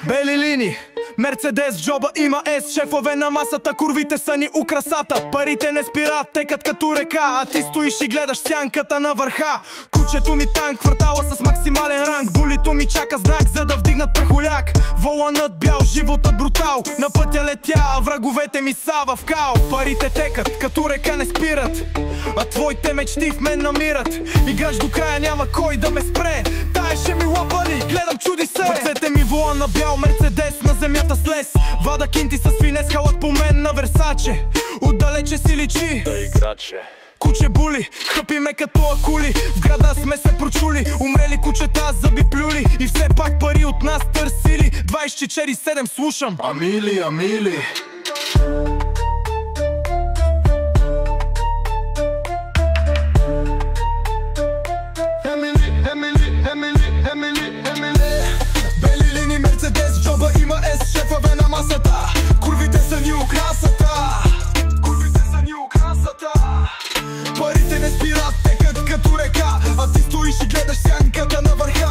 Бели линии, Мерцедес в джоба има ес. Шефове на масата, курвите са ни украсата. Парите не спират, текат като река, а ти стоиш и гледаш сянката на върха. Кучето ми танк, квартала с максимален ранг. Булито ми чака знак, за да вдигнат прахоляк. Воланът бял, животът брутал. На пътя летя, а враговете ми са в као. Парите текат, като река не спират, а твоите мечти в мен намират. Играч до края, няма кой да ме спре. Тая ще ми лапали, гледам чуди се. Ръцете ми волан на бял Мерцедес, на земята слез. Вада кинти с финес, халат по мен на Версаче. Отдалече си личи да играче. Куче були, хъпиме като акули. В града сме се прочули, умрели кучета, зъби плюли. И все пак пари от нас търсили. 24/7 слушам Амили, Амили. Бели линии, Мерцедес, джоба има ес. Шефове на масата, курвите са ни украсата. Курвите са ни украсата. Парите не спират, текат като река, а ти стоиш и гледаш сянката на върха.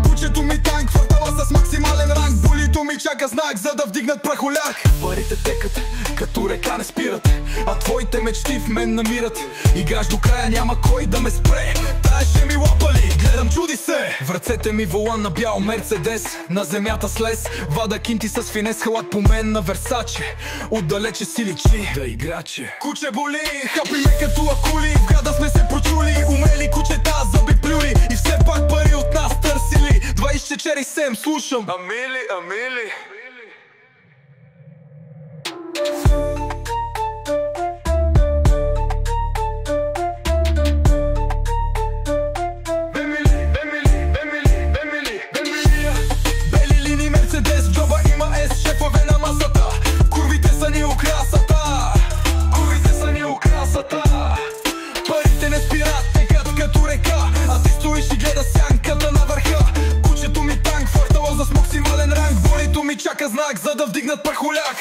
Кучето ми танк, квартала с максимален ранг. Булито ми чака знак, за да вдигнат прахоляк. Парите текат, като река не спират, а твоите мечти в мен намират. Играч до края, няма кой да ме спре. Тая ще ми лапали, гледам чуди се. В ръцете ми волан на бял Мерцедес, на земята слез. Вада кинти с финес, халат по мен на Версаче. Отдалече си личи да играче. Куче боли, хапиме като акули. В града сме се прочули, умели кучета, зъби плюли. И все пак пари от нас търсили. 24/7 слушам Амили, Амили. Бели линии, Мерцедес, джоба има ес. Шефове на масата, курвите са ни украсата. Курвите са ни украсата. Парите не спират, текат като река, а ти стоиш и гледаш сянката на върха. Кучето ми танк, фортала с максимален ранг. Болито ми чака знак, за да вдигнат прахоляк.